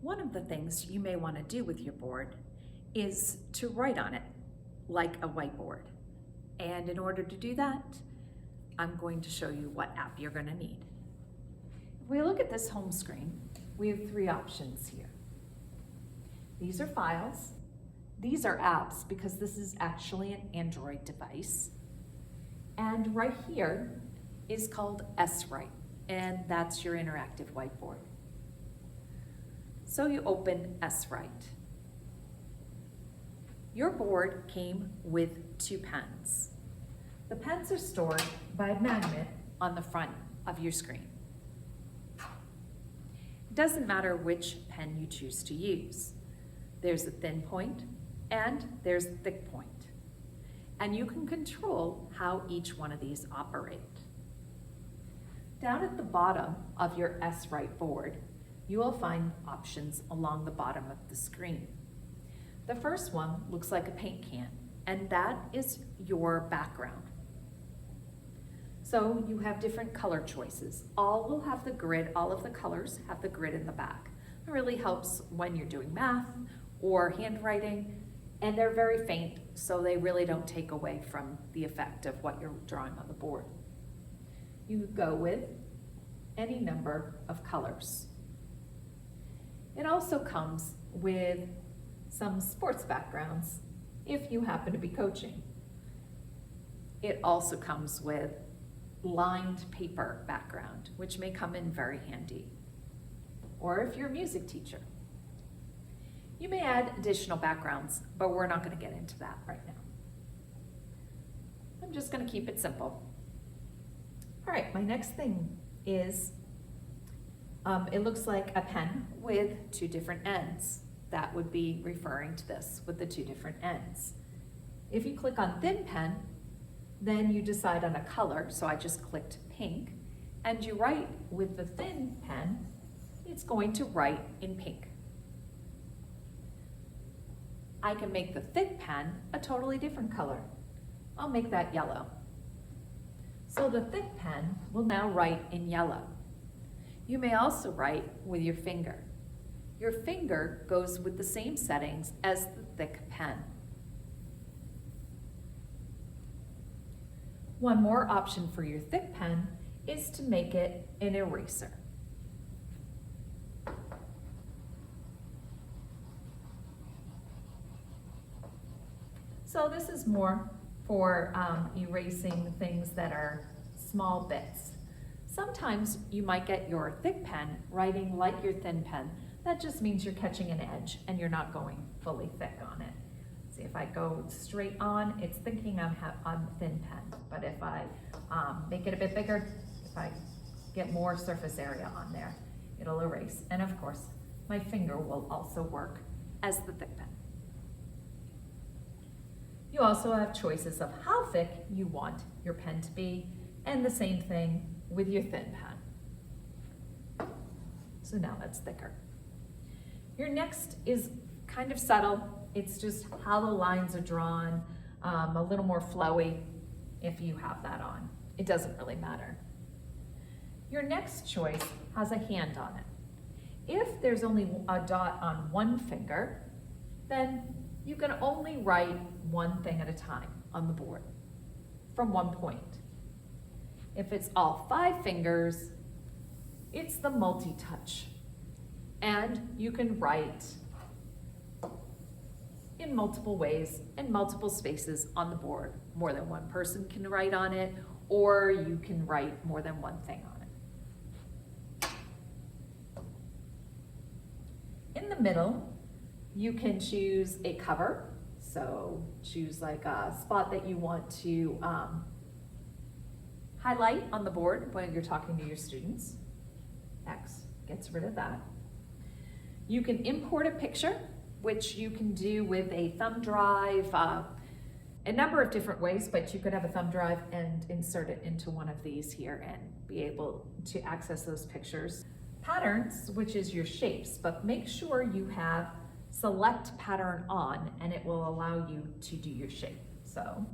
One of the things you may want to do with your board is to write on it like a whiteboard. And in order to do that, I'm going to show you what app you're going to need. If we look at this home screen, we have three options here. These are files. These are apps because this is actually an Android device. And right here is called S-Write, and that's your interactive whiteboard. So you open S-Write. Your board came with 2 pens. The pens are stored by a magnet on the front of your screen. It doesn't matter which pen you choose to use. There's a thin point and there's a thick point. And you can control how each one of these operate. Down at the bottom of your S-Write board, you will find options along the bottom of the screen. The first one looks like a paint can, and that is your background. So you have different color choices. All will have the grid, all of the colors have the grid in the back. It really helps when you're doing math or handwriting, and they're very faint, so they really don't take away from the effect of what you're drawing on the board. You go with any number of colors. It also comes with some sports backgrounds if you happen to be coaching. It also comes with lined paper background, which may come in very handy. Or if you're a music teacher. You may add additional backgrounds, but we're not going to get into that right now. I'm just going to keep it simple. All right, my next thing is, it looks like a pen with 2 different ends. That would be referring to this with the 2 different ends. If you click on thin pen, then you decide on a color. So I just clicked pink, and you write with the thin pen, it's going to write in pink. I can make the thick pen a totally different color. I'll make that yellow. So the thick pen will now write in yellow. You may also write with your finger. Your finger goes with the same settings as the thick pen. One more option for your thick pen is to make it an eraser. So this is more for erasing things that are small bits. Sometimes you might get your thick pen writing like your thin pen. That just means you're catching an edge and you're not going fully thick on it. See, if I go straight on, it's thinking I'm thin pen. But if I make it a bit bigger, if I get more surface area on there, it'll erase. And of course, my finger will also work as the thick pen. You also have choices of how thick you want your pen to be, and the same thing with your thin pen. So now that's thicker. Your next is kind of subtle. It's just how the lines are drawn, a little more flowy if you have that on. It doesn't really matter. Your next choice has a hand on it. If there's only a dot on one finger, then you can only write one thing at a time on the board from one point. If it's all 5 fingers, it's the multi-touch. And you can write in multiple ways and multiple spaces on the board. More than one person can write on it, or you can write more than one thing on it. In the middle, you can choose a cover. So choose like a spot that you want to highlight on the board when you're talking to your students. X gets rid of that. You can import a picture, which you can do with a thumb drive, a number of different ways, but you could have a thumb drive and insert it into one of these here and be able to access those pictures. Patterns, which is your shapes, but make sure you have select pattern on and it will allow you to do your shape. So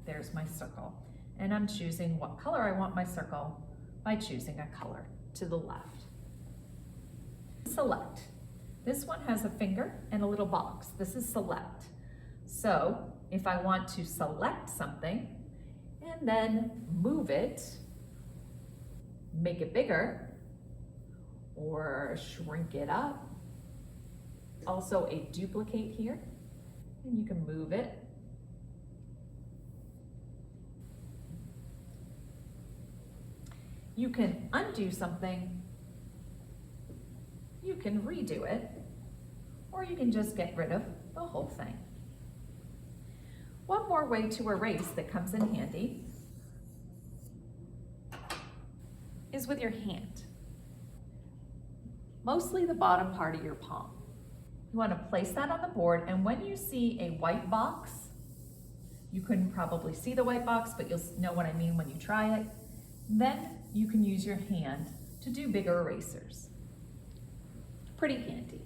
there's my circle, and I'm choosing what color I want my circle by choosing a color to the left. Select. This one has a finger and a little box. This is select. So if I want to select something and then move it, make it bigger, or shrink it up. Also a duplicate here, and you can move it. You can undo something, you can redo it, or you can just get rid of the whole thing. One more way to erase that comes in handy is with your hand. Mostly the bottom part of your palm. You want to place that on the board, and when you see a white box, you couldn't probably see the white box, but you'll know what I mean when you try it, then you can use your hand to do bigger erasers. Pretty handy.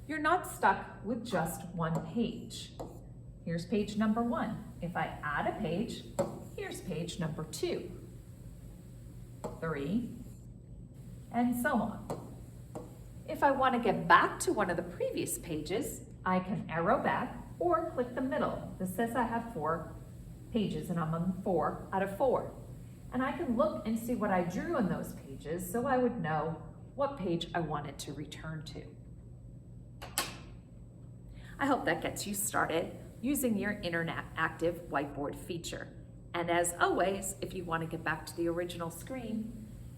You're not stuck with just one page. Here's page number 1. If I add a page, here's page number 2, 3, and so on. If I want to get back to one of the previous pages, I can arrow back or click the middle. This says I have 4 pages and I'm on 4 out of 4. And I can look and see what I drew on those pages so I would know what page I wanted to return to. I hope that gets you started using your interactive whiteboard feature. And as always, if you want to get back to the original screen,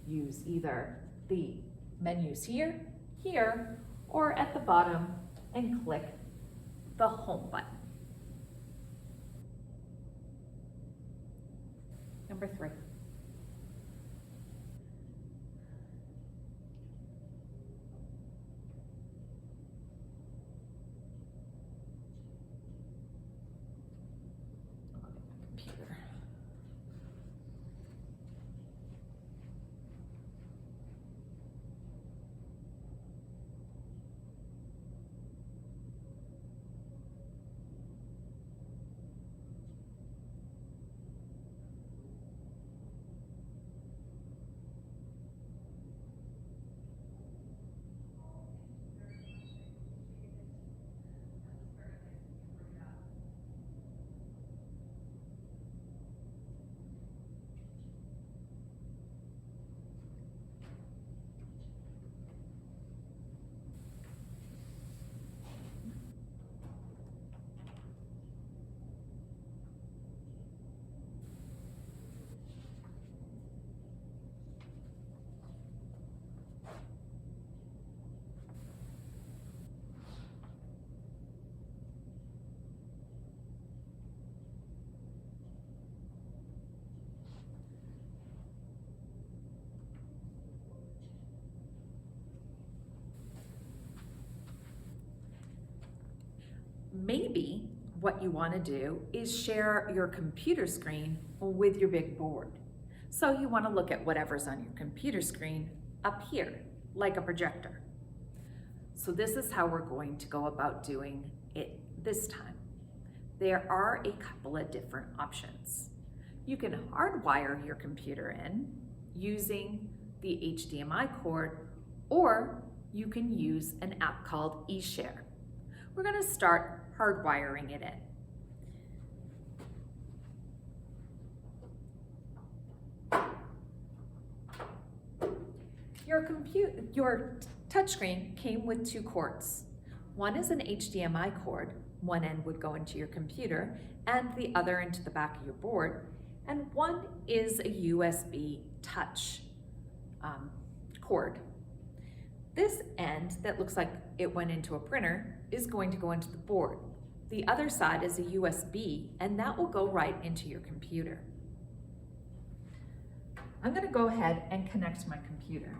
use either the menus here, here, or at the bottom and click the home button. Number 3. Maybe what you want to do is share your computer screen with your big board. So you want to look at whatever's on your computer screen up here, like a projector. So this is how we're going to go about doing it this time. There are a couple of different options. You can hardwire your computer in using the HDMI cord, or you can use an app called eShare. We're going to start hardwiring it in. Your touchscreen came with 2 cords. One is an HDMI cord. One end would go into your computer and the other into the back of your board. And one is a USB touch cord. This end that looks like it went into a printer is going to go into the board. The other side is a USB, and that will go right into your computer. I'm going to go ahead and connect my computer.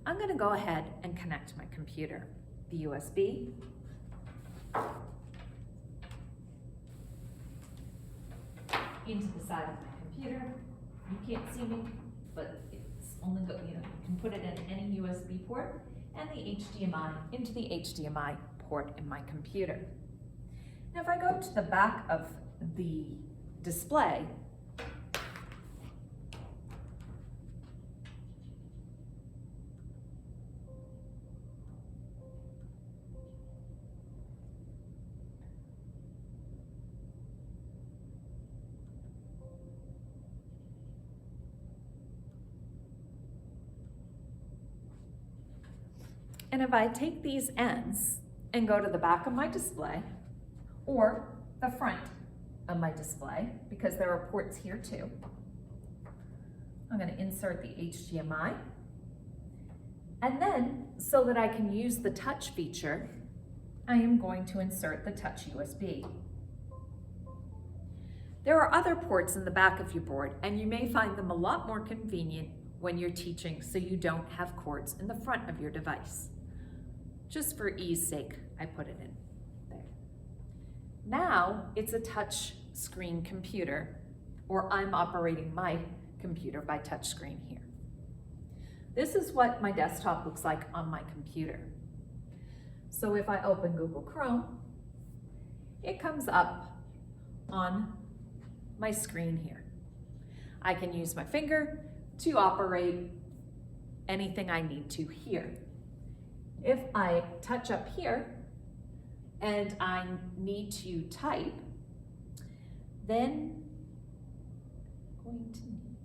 I'm going to go ahead and connect my computer. The USB, into the side of my computer. You can't see me, but it's only you can put it in any USB port, and the HDMI into the HDMI port in my computer. Now if I go to the back of the display, and if I take these ends and go to the back of my display or the front of my display, because there are ports here too, I'm going to insert the HDMI. And then, so that I can use the touch feature, I am going to insert the touch USB. There are other ports in the back of your board, and you may find them a lot more convenient when you're teaching so you don't have cords in the front of your device. Just for ease sake, I put it in there. Now it's a touch screen computer, or I'm operating my computer by touch screen here. This is what my desktop looks like on my computer. So if I open Google Chrome, it comes up on my screen here. I can use my finger to operate anything I need to here. If I touch up here and I need to type, then I'm going to need to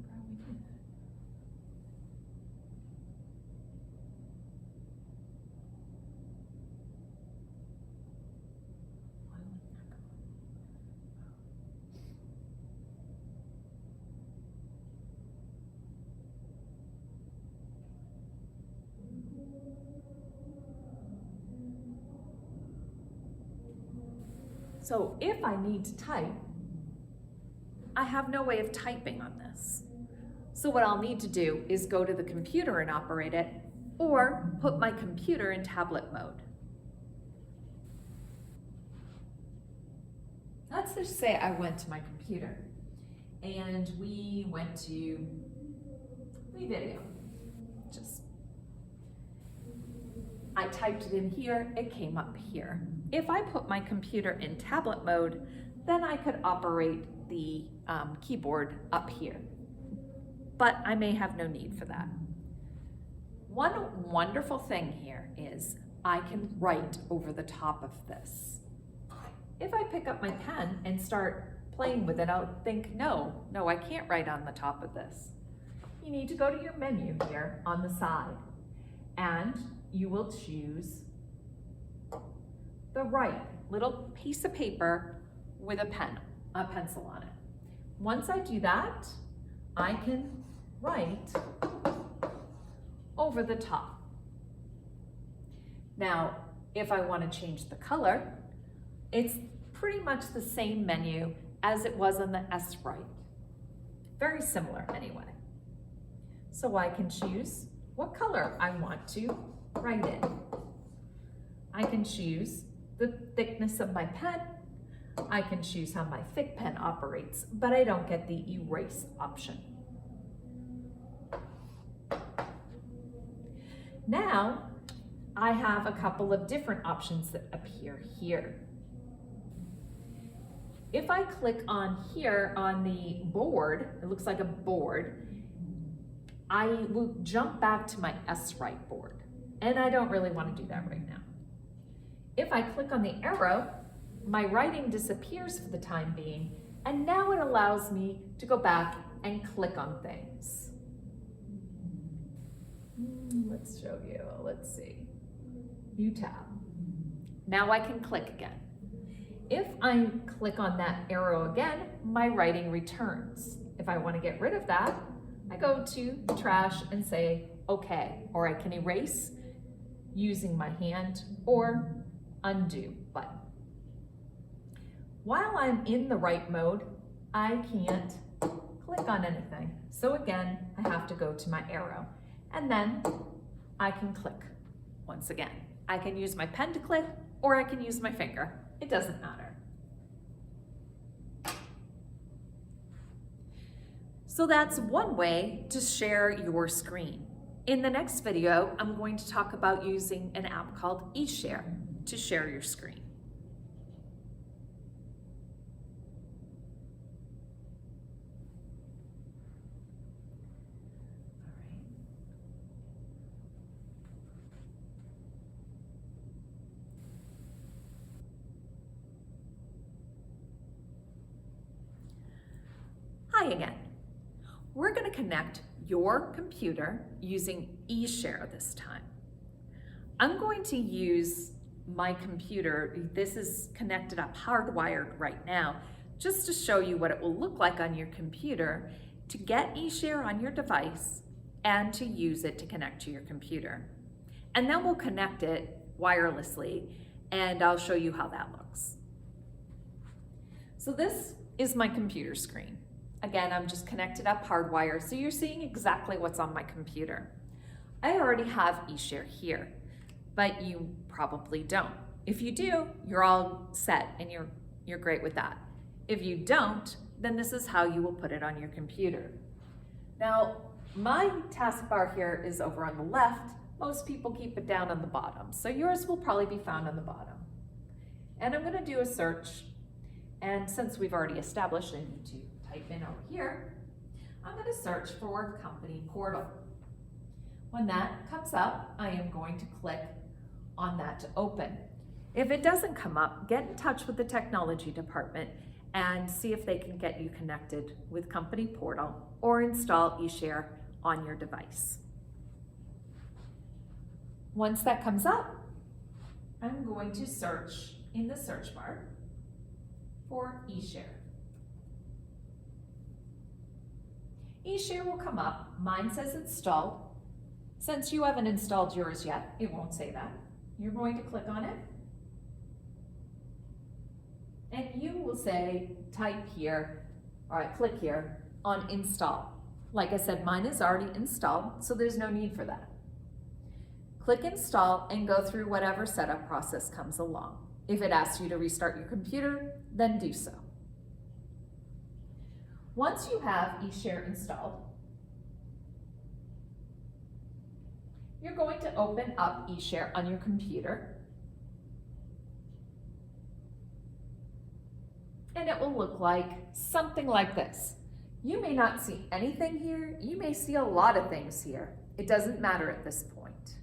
type something. I don't remember how we do that. Why wouldn't that go? So if I need to type, I have no way of typing on this. So what I'll need to do is go to the computer and operate it, or put my computer in tablet mode. Let's just say I went to my computer and we went to video. I typed it in here, it came up here. If I put my computer in tablet mode, then I could operate the keyboard up here. But I may have no need for that. One wonderful thing here is I can write over the top of this. If I pick up my pen and start playing with it, I'll think, no, I can't write on the top of this. You need to go to your menu here on the side, and you will choose the right little piece of paper with a pencil on it. Once I do that, I can write over the top. Now, if I want to change the color, it's pretty much the same menu as it was on the S right. Very similar anyway. So I can choose what color I want to write in. I can choose the thickness of my pen. I can choose how my thick pen operates, but I don't get the erase option. Now, I have a couple of different options that appear here. If I click on here on the board, it looks like a board, I will jump back to my S right board, and I don't really want to do that right now. If I click on the arrow, my writing disappears for the time being, and now it allows me to go back and click on things. Let's show you, let's see. New tab. Now I can click again. If I click on that arrow again, my writing returns. If I want to get rid of that, I go to the trash and say, okay, or I can erase using my hand or undo button. While I'm in the write mode, I can't click on anything. So again, I have to go to my arrow, and then I can click once again. I can use my pen to click, or I can use my finger. It doesn't matter. So that's one way to share your screen. In the next video, I'm going to talk about using an app called eShare to share your screen. Hi again. We're going to connect your computer using eShare this time. I'm going to use my computer. This is connected up hardwired right now, just to show you what it will look like on your computer to get eShare on your device and to use it to connect to your computer. And then we'll connect it wirelessly and I'll show you how that looks. So this is my computer screen. Again, I'm just connected up hardwired, so you're seeing exactly what's on my computer. I already have eShare here, but you probably don't. If you do, you're all set and you're great with that. If you don't, then this is how you will put it on your computer. Now, my taskbar here is over on the left. Most people keep it down on the bottom, so yours will probably be found on the bottom. And I'm gonna do a search, and since we've already established, I need to type in over here, I'm going to search for company portal. When that comes up, I am going to click on that to open. If it doesn't come up, get in touch with the technology department and see if they can get you connected with company portal or install eShare on your device. Once that comes up, I'm going to search in the search bar for eShare. eShare will come up. Mine says installed. Since you haven't installed yours yet, it won't say that. You're going to click on it. And you will say, type here, all right, click here on install. Like I said, mine is already installed, so there's no need for that. Click install and go through whatever setup process comes along. If it asks you to restart your computer, then do so. Once you have eShare installed, you're going to open up eShare on your computer. And it will look like something like this. You may not see anything here. You may see a lot of things here. It doesn't matter at this point.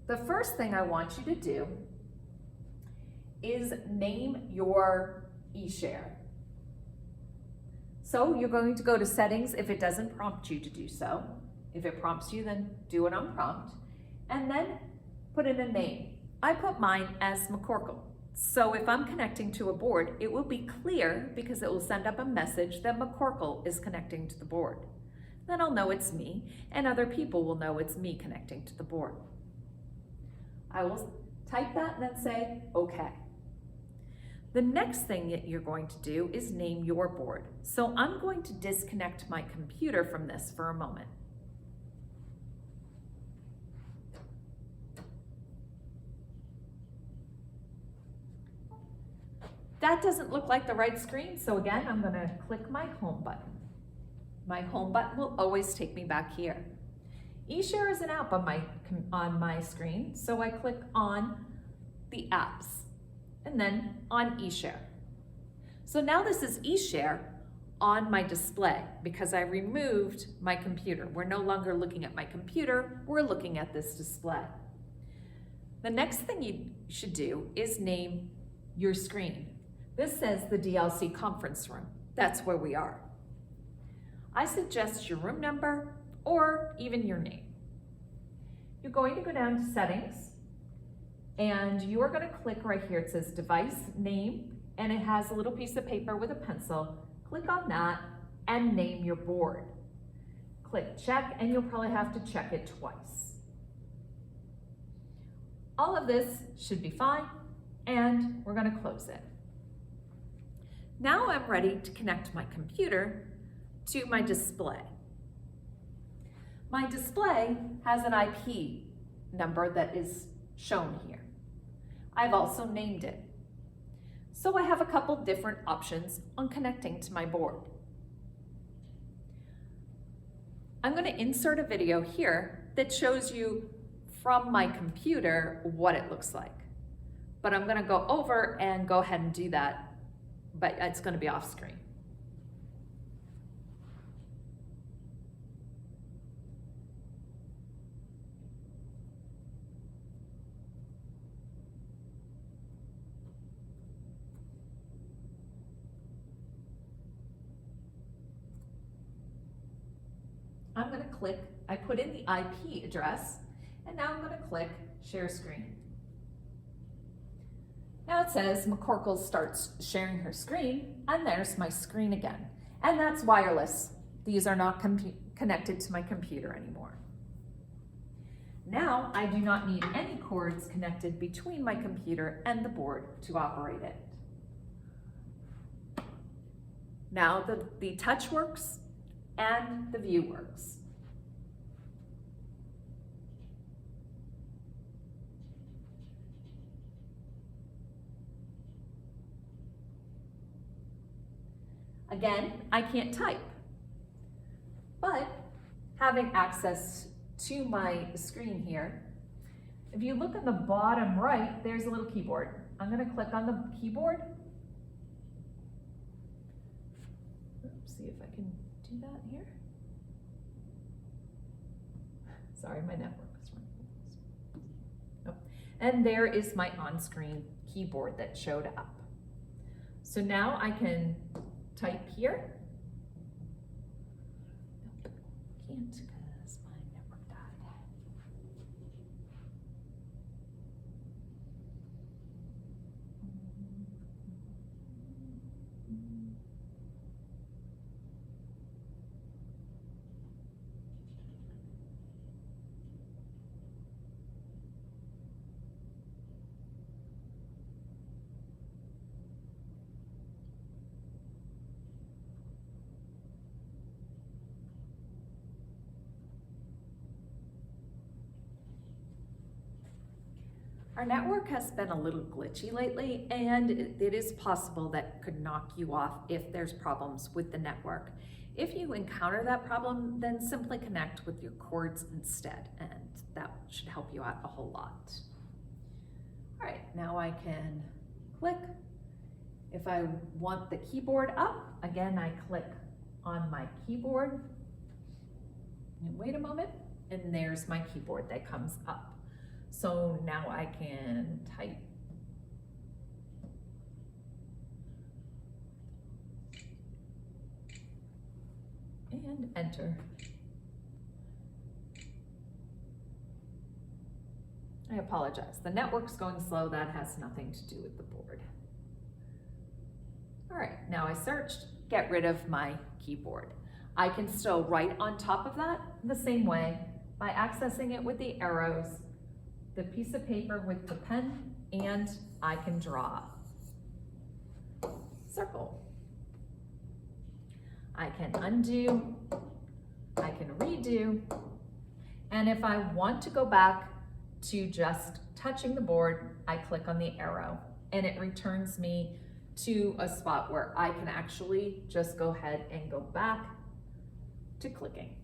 The first thing I want you to do is name your eShare. So you're going to go to settings if it doesn't prompt you to do so. If it prompts you, then do it on prompt. And then put in a name. I put mine as McCorkle. So if I'm connecting to a board, it will be clear because it will send up a message that McCorkle is connecting to the board. Then I'll know it's me, and other people will know it's me connecting to the board. I will type that and then say, okay. The next thing that you're going to do is name your board. So I'm going to disconnect my computer from this for a moment. That doesn't look like the right screen, so again, I'm going to click my home button. My home button will always take me back here. eShare is an app on my screen, so I click on the apps and then on eShare. So now this is eShare on my display because I removed my computer. We're no longer looking at my computer, we're looking at this display. The next thing you should do is name your screen. This says the DLC conference room. That's where we are. I suggest your room number or even your name. You're going to go down to settings and you are going to click right here. It says device name and it has a little piece of paper with a pencil. Click on that and name your board. Click check and you'll probably have to check it twice. All of this should be fine and we're going to close it. Now I'm ready to connect my computer to my display. My display has an IP number that is shown here. I've also named it. So I have a couple different options on connecting to my board. I'm going to insert a video here that shows you from my computer what it looks like. But I'm gonna go over and go ahead and do that, but it's gonna be off screen. I'm gonna click, I put in the IP address, and now I'm gonna click share screen. Now it says McCorkle starts sharing her screen, and there's my screen again. And that's wireless. These are not connected to my computer anymore. Now I do not need any cords connected between my computer and the board to operate it. Now the touch works and the view works. Again, I can't type, but having access to my screen here, if you look on the bottom right, there's a little keyboard. I'm gonna click on the keyboard. Let's see if I can do that here. Sorry, my network was running. Nope. And there is my on-screen keyboard that showed up. So now I can type here. Nope, can't because my network died. Our network has been a little glitchy lately, and it is possible that could knock you off if there's problems with the network. If you encounter that problem, then simply connect with your cords instead, and that should help you out a whole lot. All right, now I can click. If I want the keyboard up, again, I click on my keyboard. And wait a moment, and there's my keyboard that comes up. So now I can type. And enter. I apologize. The network's going slow. That has nothing to do with the board. All right, now I searched, get rid of my keyboard. I can still write on top of that the same way by accessing it with the arrows, the piece of paper with the pen, and I can draw. Circle. I can undo, I can redo, and if I want to go back to just touching the board, I click on the arrow and it returns me to a spot where I can actually just go ahead and go back to clicking.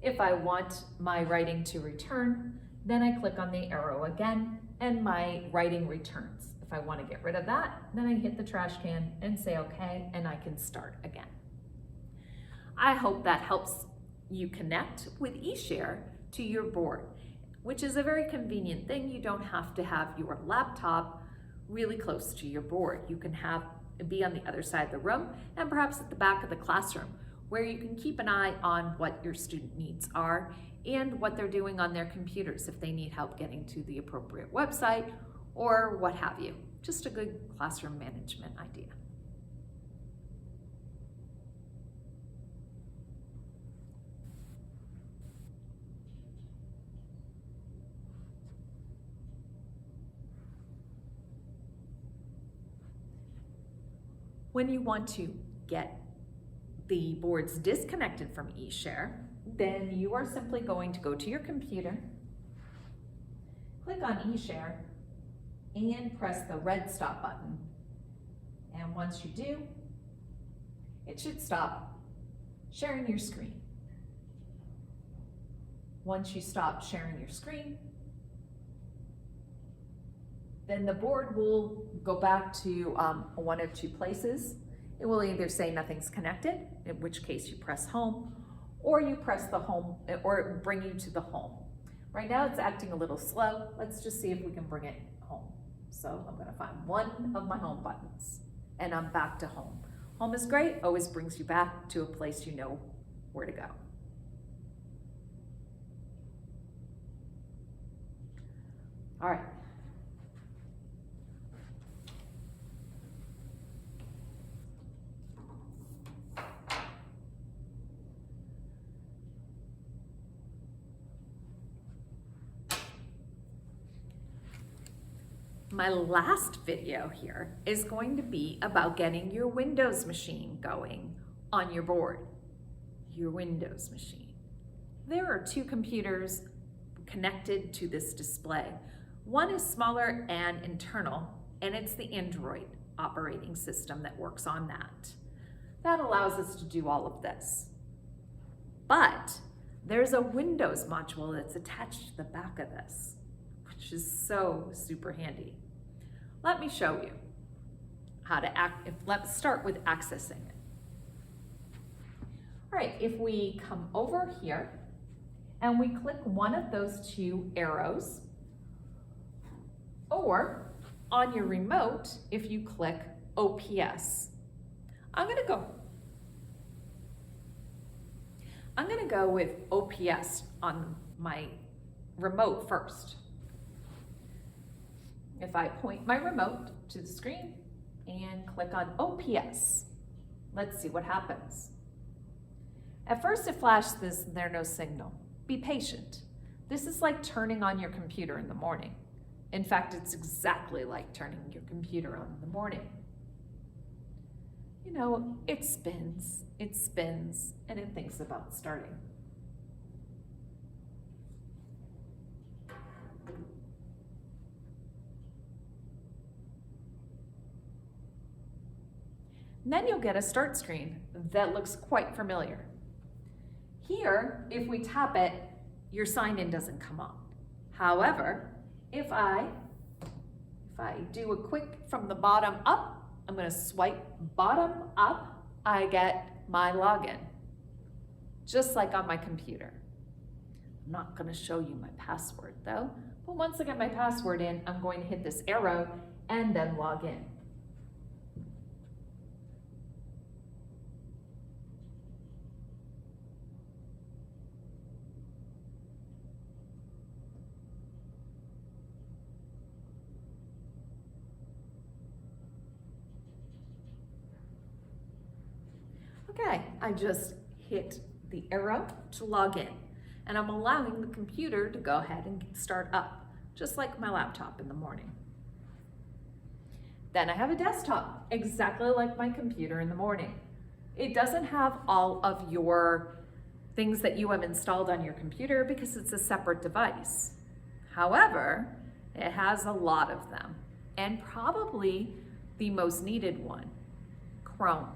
If I want my writing to return, then I click on the arrow again and my writing returns. If I want to get rid of that, then I hit the trash can and say okay, and I can start again. I hope that helps you connect with eShare to your board, which is a very convenient thing. You don't have to have your laptop really close to your board. You can be on the other side of the room and perhaps at the back of the classroom, where you can keep an eye on what your student needs are and what they're doing on their computers if they need help getting to the appropriate website or what have you. Just a good classroom management idea. When you want to get the boards disconnected from eShare, then you are simply going to go to your computer, click on eShare, and press the red stop button. And once you do, it should stop sharing your screen. Once you stop sharing your screen, then the board will go back to one of two places. It will either say nothing's connected, in which case you press home, or you press the home, or it will bring you to the home. Right now it's acting a little slow. Let's just see if we can bring it home. So I'm gonna find one of my home buttons and I'm back to home. Home is great, always brings you back to a place you know where to go. All right. My last video here is going to be about getting your Windows machine going on your board. Your Windows machine. There are two computers connected to this display. One is smaller and internal, and it's the Android operating system that works on that. That allows us to do all of this. But there's a Windows module that's attached to the back of this, which is so super handy. Let me show you how to let's start with accessing it. All right, if we come over here and we click one of those two arrows, or on your remote, if you click OPS, I'm gonna go with OPS on my remote first. If I point my remote to the screen and click on OPS, let's see what happens. At first it flashed this, there's no signal. Be patient. This is like turning on your computer in the morning. In fact, it's exactly like turning your computer on in the morning. You know, it spins, and it thinks about starting. And then you'll get a start screen that looks quite familiar. Here, if we tap it, your sign-in doesn't come on. However, if I do a quick from the bottom up, I'm gonna swipe bottom up, I get my login, just like on my computer. I'm not gonna show you my password though, but once I get my password in, I'm going to hit this arrow and then log in. Okay, I just hit the arrow to log in, and I'm allowing the computer to go ahead and start up, just like my laptop in the morning. Then I have a desktop, exactly like my computer in the morning. It doesn't have all of your things that you have installed on your computer because it's a separate device. However, it has a lot of them, and probably the most needed one, Chrome.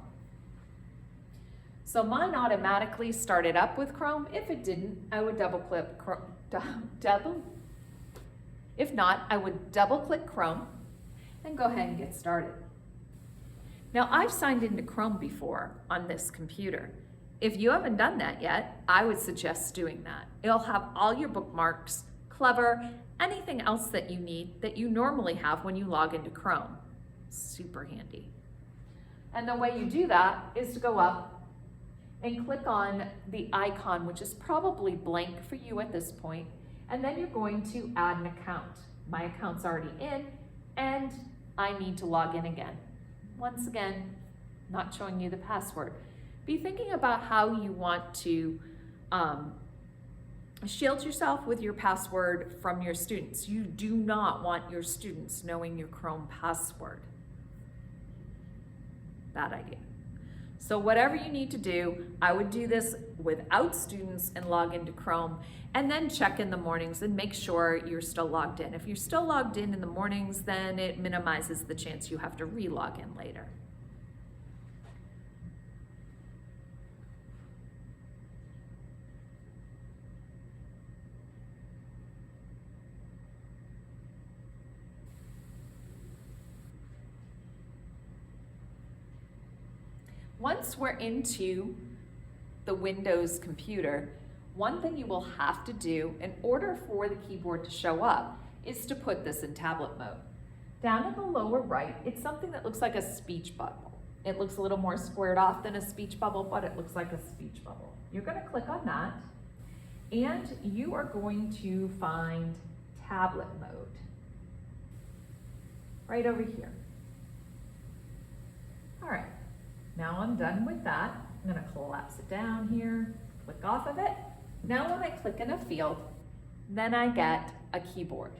So mine automatically started up with Chrome. If it didn't, I would double click Chrome. If not, I would double click Chrome and go ahead and get started. Now I've signed into Chrome before on this computer. If you haven't done that yet, I would suggest doing that. It'll have all your bookmarks, Clever, anything else that you need that you normally have when you log into Chrome. Super handy. And the way you do that is to go up and click on the icon, which is probably blank for you at this point, and then you're going to add an account. My account's already in, and I need to log in again. Once again, not showing you the password. Be thinking about how you want to shield yourself with your password from your students. You do not want your students knowing your Chrome password. Bad idea. So whatever you need to do, I would do this without students and log into Chrome, and then check in the mornings and make sure you're still logged in. If you're still logged in the mornings, then it minimizes the chance you have to re-log in later. Once we're into the Windows computer, one thing you will have to do in order for the keyboard to show up is to put this in tablet mode. Down in the lower right, it's something that looks like a speech bubble. It looks a little more squared off than a speech bubble, but it looks like a speech bubble. You're going to click on that, and you are going to find tablet mode right over here. All right, now I'm done with that. I'm going to collapse it down here, click off of it. Now when I click in a field, then I get a keyboard.